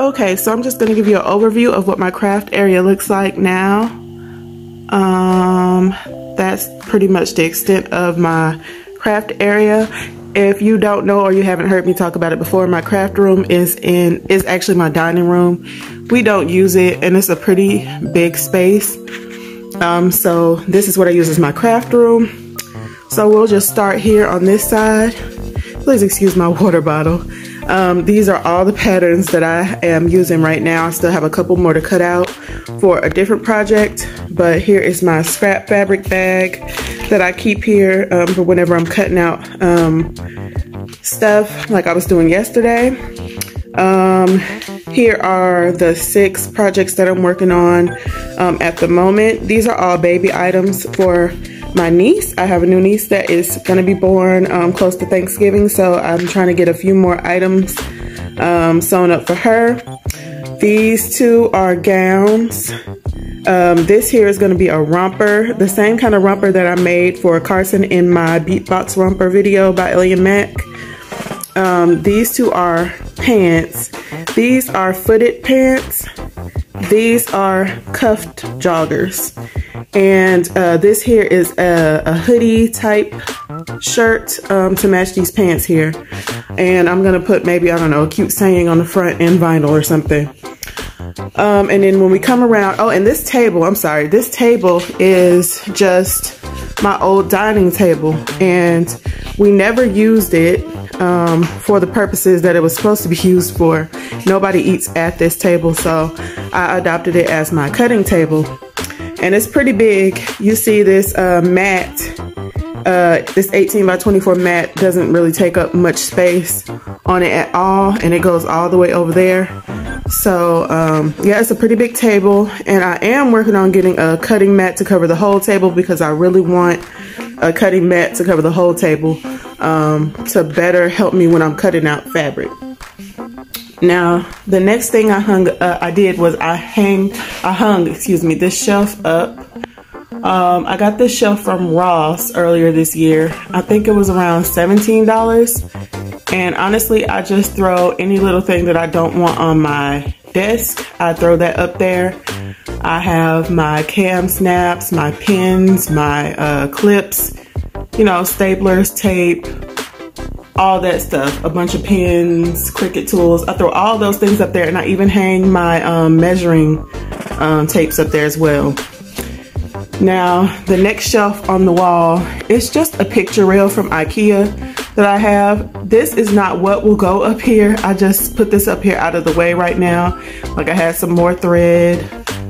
Okay, so I'm just going to give you an overview of what my craft area looks like now. That's pretty much the extent of my craft area. If you don't know or you haven't heard me talk about it before, my craft room is actually my dining room. We don't use it, and it's a pretty big space. So this is what I use as my craft room. So we'll just start here on this side. Please excuse my water bottle. These are all the patterns that I am using right now. I still have a couple more to cut out for a different project, but here is my scrap fabric bag that I keep here for whenever I'm cutting out stuff like I was doing yesterday. Here are the 6 projects that I'm working on at the moment. These are all baby items for my niece. I have a new niece that is going to be born close to Thanksgiving, so I'm trying to get a few more items sewn up for her. These 2 are gowns. This here is going to be a romper, the same kind of romper that I made for Carson in my beatbox romper video by Alien Mac. These 2 are pants. These are footed pants. These are cuffed joggers. And this here is a hoodie type shirt to match these pants here. And I'm going to put maybe, I don't know, a cute saying on the front in vinyl or something. And then when we come around, oh, and this table, I'm sorry, this table is just my old dining table. And we never used it for the purposes that it was supposed to be used for. Nobody eats at this table, so I adopted it as my cutting table. And it's pretty big. You see this mat, this 18 by 24 mat doesn't really take up much space on it at all, and it goes all the way over there. So yeah, it's a pretty big table, and I am working on getting a cutting mat to cover the whole table because I really want a cutting mat to cover the whole table to better help me when I'm cutting out fabric. Now, the next thing I did was I hung this shelf up. I got this shelf from Ross earlier this year. I think it was around $17. And honestly, I just throw any little thing that I don't want on my desk. I throw that up there. I have my cam snaps, my pins, my clips, you know, staplers, tape, all that stuff, a bunch of pins, Cricut tools. I throw all those things up there, and I even hang my measuring tapes up there as well. Now, the next shelf on the wall is just a picture rail from IKEA that I have. This is not what will go up here. I just put this up here out of the way right now. Like, I had some more thread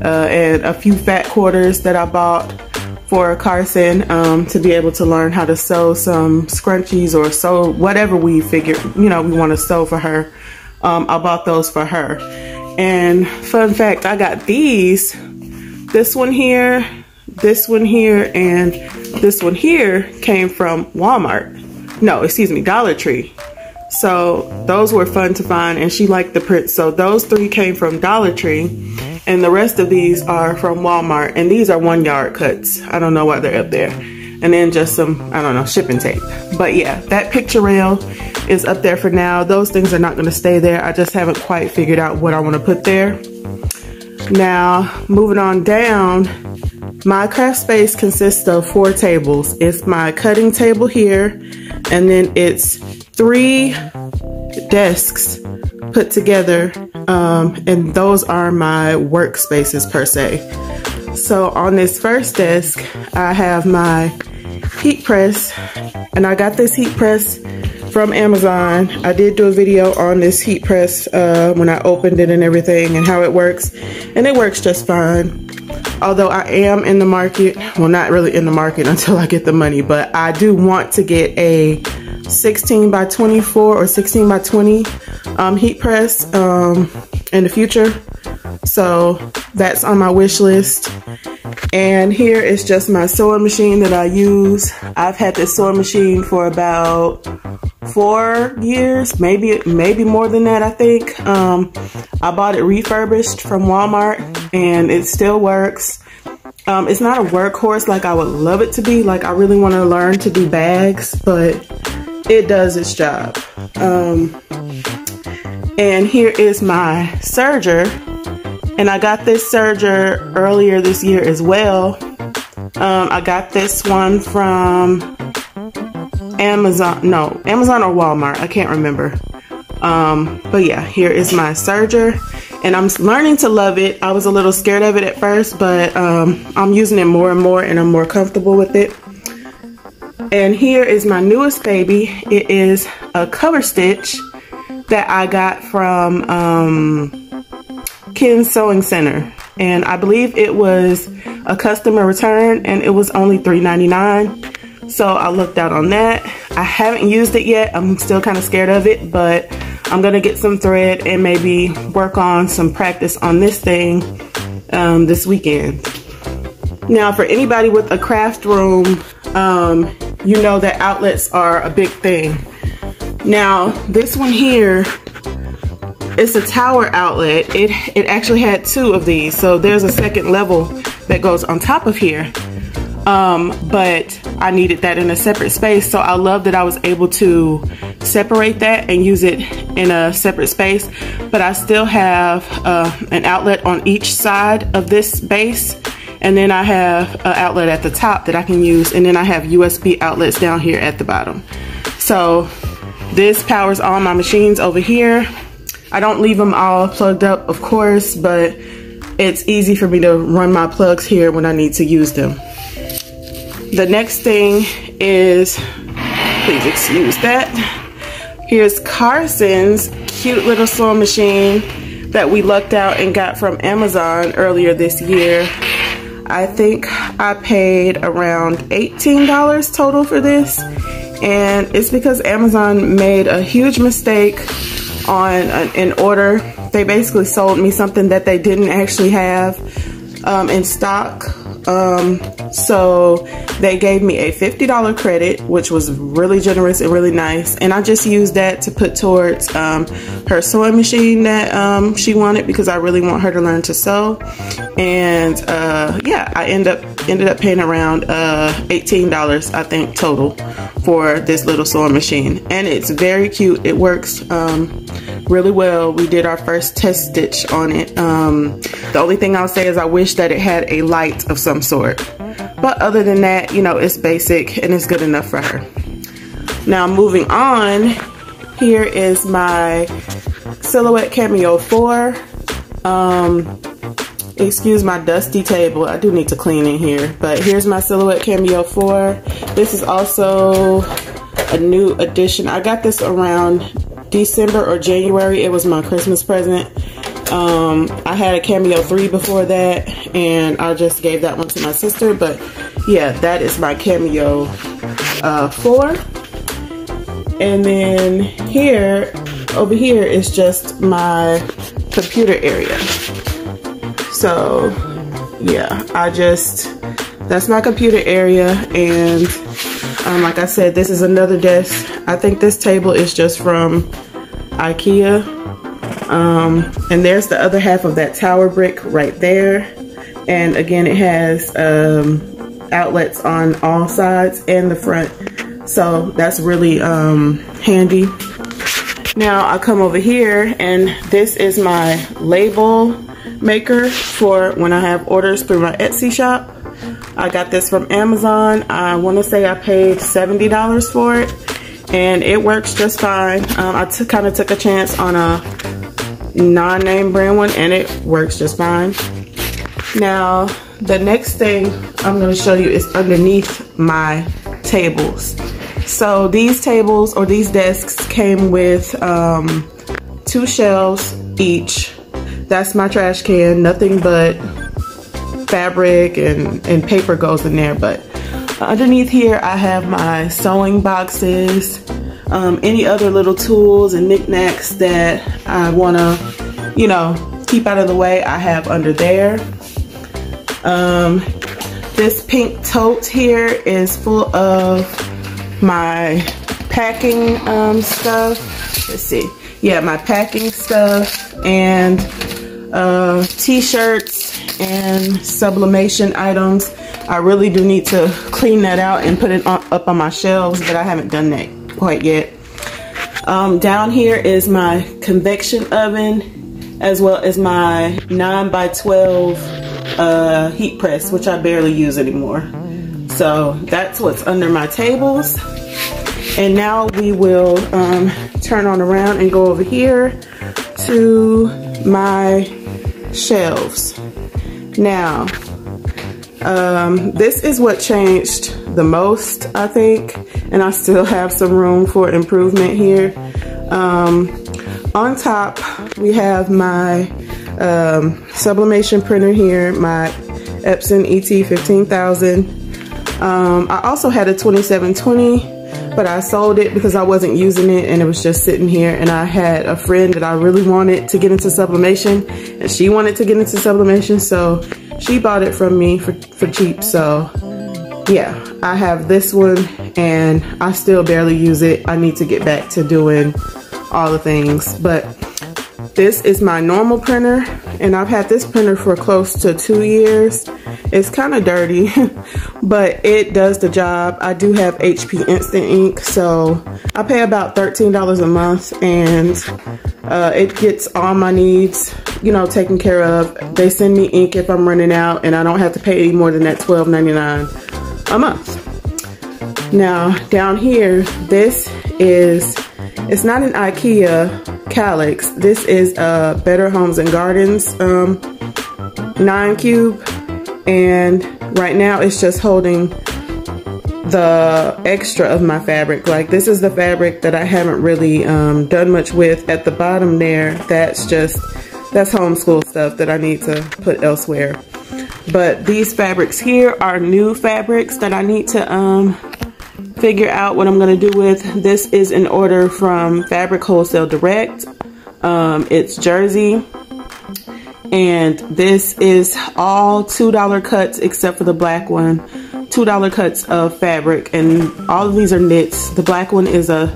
and a few fat quarters that I bought for Carson to be able to learn how to sew some scrunchies or sew whatever we figure, you know, we want to sew for her. I bought those for her. And fun fact, I got these, this one here, this one here, and this one here came from Walmart. No, excuse me, Dollar Tree. So those were fun to find, and she liked the print. So those 3 came from Dollar Tree, and the rest of these are from Walmart, and these are 1-yard cuts. I don't know why they're up there. And then just some, I don't know, shipping tape. But yeah, that picture rail is up there for now. Those things are not going to stay there. I just haven't quite figured out what I want to put there. Now, moving on down, my craft space consists of 4 tables. It's my cutting table here, and then it's 3 desks put together, and those are my workspaces per se. So on this first desk, I have my heat press, and I got this heat press from Amazon. I did do a video on this heat press when I opened it and everything and how it works, and it works just fine. Although I am in the market, well, not really in the market until I get the money, but I do want to get a 16 by 24 or 16 by 20 heat press in the future. So that's on my wish list. And here is just my sewing machine that I use. I've had this sewing machine for about 4 years, maybe more than that, I think. I bought it refurbished from Walmart, and it still works. It's not a workhorse like I would love it to be. Like, I really want to learn to do bags, but it does its job. And here is my serger. And I got this serger earlier this year as well. I got this one from Amazon. No, Amazon or Walmart. I can't remember. But yeah, here is my serger. And I'm learning to love it. I was a little scared of it at first, but I'm using it more and more and I'm more comfortable with it. And here is my newest baby. It is a cover stitch that I got from Ken's Sewing Center, and I believe it was a customer return and it was only $3.99, so I looked out on that. I haven't used it yet. I'm still kind of scared of it, but I'm gonna get some thread and maybe work on some practice on this thing this weekend. Now, for anybody with a craft room, you know that outlets are a big thing. Now, this one here, it's a tower outlet. It actually had two of these, so there's a second level that goes on top of here. But I needed that in a separate space, so I love that I was able to separate that and use it in a separate space. But I still have an outlet on each side of this base, and then I have an outlet at the top that I can use, and then I have USB outlets down here at the bottom. So this powers all my machines over here. I don't leave them all plugged up, of course, but it's easy for me to run my plugs here when I need to use them. The next thing is, please excuse that, here's Carson's cute little sewing machine that we lucked out and got from Amazon earlier this year. I think I paid around $18 total for this, and it's because Amazon made a huge mistake on an order. They basically sold me something that they didn't actually have in stock. So they gave me a $50 credit, which was really generous and really nice, and I just used that to put towards her sewing machine that she wanted, because I really want her to learn to sew. And yeah, I ended up paying around $18, I think, total for this little sewing machine, and it's very cute. It works really well. We did our first test stitch on it. The only thing I'll say is I wish that it had a light of some sort, but other than that, you know, it's basic and it's good enough for her. Now, moving on, here is my Silhouette Cameo 4. Excuse my dusty table. I do need to clean in here, but here's my Silhouette Cameo 4. This is also a new addition. I got this around December or January. It was my Christmas present. I had a Cameo 3 before that, and I just gave that one to my sister, but yeah, that is my Cameo 4. And then here, over here is just my computer area. So yeah, that's my computer area. And like I said, this is another desk. I think this table is just from IKEA. And there's the other half of that tower brick right there. And again, it has outlets on all sides and the front. So that's really handy. Now I come over here, and this is my label maker for when I have orders through my Etsy shop. I got this from Amazon. I want to say I paid $70 for it, and it works just fine. I kind of took a chance on a non-name brand one, and it works just fine. Now, the next thing I'm going to show you is underneath my tables. So these tables, or these desks, came with 2 shelves each. That's my trash can. Nothing but fabric and paper goes in there. But underneath here, I have my sewing boxes, any other little tools and knickknacks that I want to, you know, keep out of the way, I have under there. This pink tote here is full of my packing stuff. Let's see. Yeah, my packing stuff and t-shirts and sublimation items. I really do need to clean that out and put it up on my shelves, but I haven't done that quite yet. Down here is my convection oven, as well as my 9x12 heat press, which I barely use anymore. So that's what's under my tables. And now we will turn on around and go over here to my shelves. Now, this is what changed the most, I think, and I still have some room for improvement here. On top, we have my sublimation printer here, my Epson ET 15000. I also had a 2720, but I sold it because I wasn't using it and it was just sitting here. And I had a friend that I really wanted to get into sublimation, and she wanted to get into sublimation, so she bought it from me for cheap. So yeah, I have this one and I still barely use it. I need to get back to doing all the things, but this is my normal printer, and I've had this printer for close to 2 years. It's kind of dirty, but it does the job. I do have HP Instant Ink, so I pay about $13 a month, and it gets all my needs, you know, taken care of. They send me ink if I'm running out, and I don't have to pay any more than that $12.99 a month. Now, down here, this is, it's not an IKEA Calyx. This is a Better Homes and Gardens 9 cube, and right now it's just holding the extra of my fabric. Like, this is the fabric that I haven't really done much with. At the bottom there, that's homeschool stuff that I need to put elsewhere. But these fabrics here are new fabrics that I need to figure out what I'm gonna do with. This is an order from Fabric Wholesale Direct. It's jersey, and this is all $2 cuts except for the black one. $2 cuts of fabric, and all of these are knits. The black one is I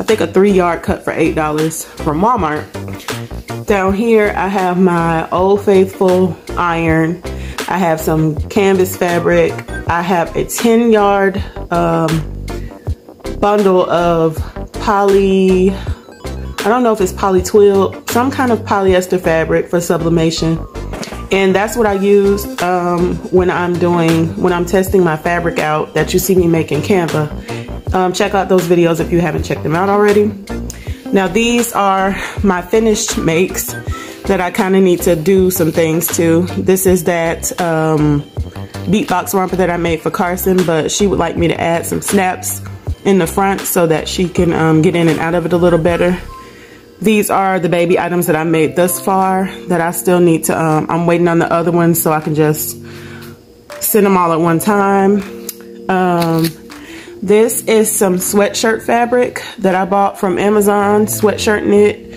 think a 3-yard cut for $8 from Walmart. Down here I have my Old Faithful iron. I have some canvas fabric. I have a 10-yard bundle of poly, I don't know if it's poly twill, some kind of polyester fabric for sublimation. And that's what I use when I'm testing my fabric out that you see me make in Canva. Check out those videos if you haven't checked them out already. Now, these are my finished makes that I kind of need to do some things to. This is that beatbox romper that I made for Carson, but she would like me to add some snaps in the front so that she can get in and out of it a little better. These are the baby items that I made thus far that I still need to, I'm waiting on the other ones so I can just send them all at one time. This is some sweatshirt fabric that I bought from Amazon, sweatshirt knit.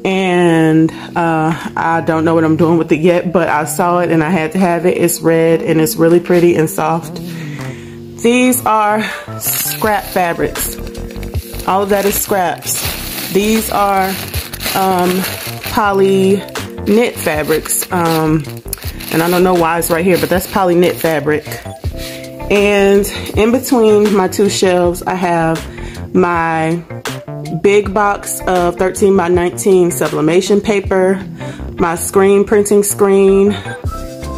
And I don't know what I'm doing with it yet, but I saw it and I had to have it. It's red and it's really pretty and soft. These are scrap fabrics. All of that is scraps. These are poly knit fabrics. And I don't know why it's right here, but that's poly knit fabric. And in between my two shelves, I have my big box of 13x19 sublimation paper, my screen printing screen,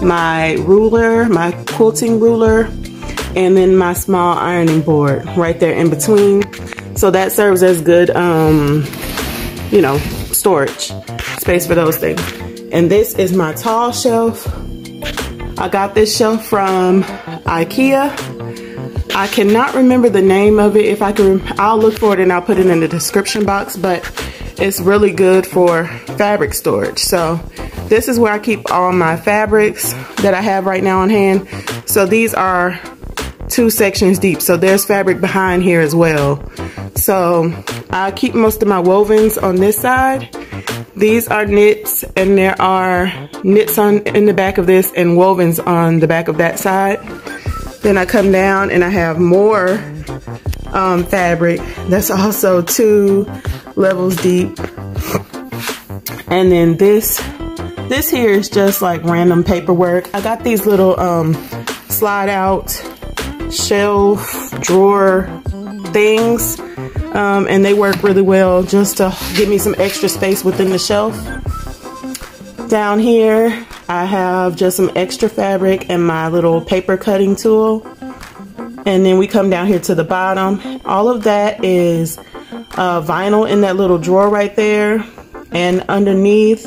my ruler, my quilting ruler, and then my small ironing board right there in between. So that serves as good, you know, storage space for those things. And this is my tall shelf. I got this shelf from IKEA. I cannot remember the name of it. If I can, I'll look for it and I'll put it in the description box, but it's really good for fabric storage. So this is where I keep all my fabrics that I have right now on hand. So these are 2 sections deep. So there's fabric behind here as well. So I keep most of my wovens on this side. These are knits, and there are knits in the back of this and wovens on the back of that side. Then I come down and I have more fabric that's also 2 levels deep. And then this here is just like random paperwork. I got these little slide out shelf drawer things and they work really well just to give me some extra space within the shelf. Down here I have just some extra fabric and my little paper cutting tool. And then we come down here to the bottom. All of that is vinyl in that little drawer right there. And underneath,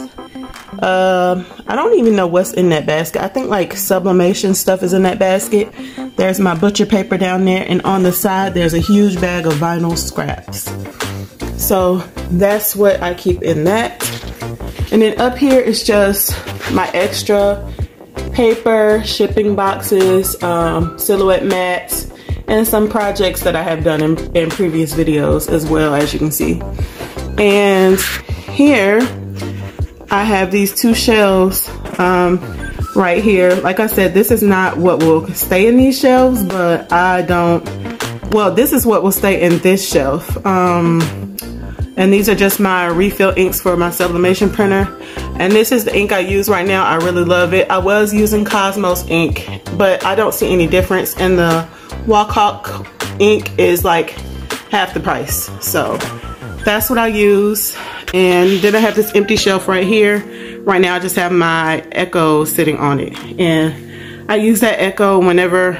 I don't even know what's in that basket. I think like sublimation stuff is in that basket. There's my butcher paper down there, and on the side there's a huge bag of vinyl scraps. So that's what I keep in that. And then up here is just my extra paper, shipping boxes, silhouette mats, and some projects that I have done in previous videos as well, as you can see. And here I have these two shelves right here. Like I said, this is not what will stay in these shelves, but well, this is what will stay in this shelf. And these are just my refill inks for my sublimation printer. And this is the ink I use right now. I really love it. I was using Cosmos ink, but I don't see any difference. And the Wok ink is like half the price. So that's what I use. And then I have this empty shelf right here. Right now I just have my Echo sitting on it. And I use that Echo whenever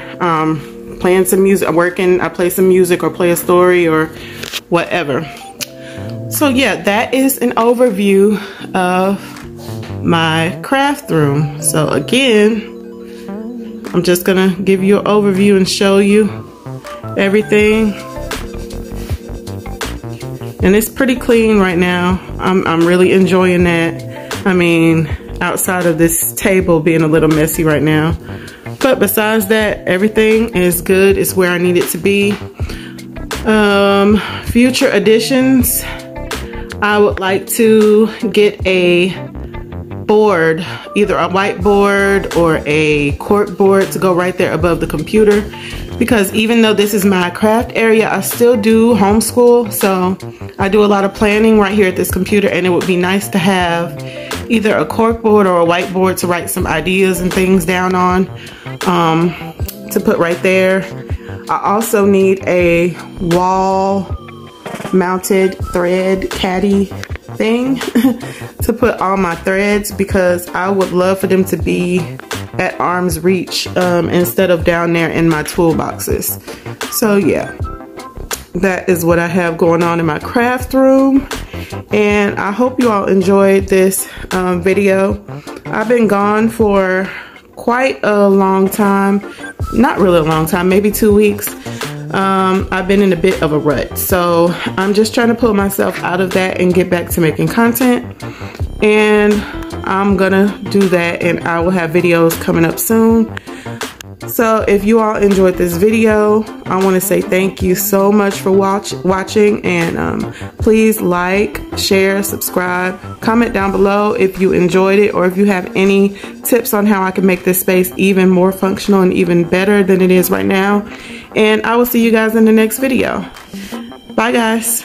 playing some music, working, I play some music or play a story or whatever. So yeah, that is an overview of my craft room. So again, I'm just gonna give you an overview and show you everything. And it's pretty clean right now. I'm really enjoying that. I mean, outside of this table being a little messy right now. But besides that, everything is good. It's where I need it to be. Future additions, I would like to get a board, either a whiteboard or a cork board to go right there above the computer, because even though this is my craft area, I still do homeschool, so I do a lot of planning right here at this computer, and it would be nice to have either a cork board or a whiteboard to write some ideas and things down on, to put right there. I also need a wall mounted thread caddy thing to put all my threads, because I would love for them to be at arm's reach instead of down there in my toolboxes. So yeah, that is what I have going on in my craft room, and I hope you all enjoyed this video. I've been gone for quite a long time, not really a long time, maybe 2 weeks. I've been in a bit of a rut, so I'm just trying to pull myself out of that and get back to making content, and I'm gonna do that, and I will have videos coming up soon. So if you all enjoyed this video, I want to say thank you so much for watching, and please like, share, subscribe, comment down below if you enjoyed it, or if you have any tips on how I can make this space even more functional and even better than it is right now. And I will see you guys in the next video. Bye guys.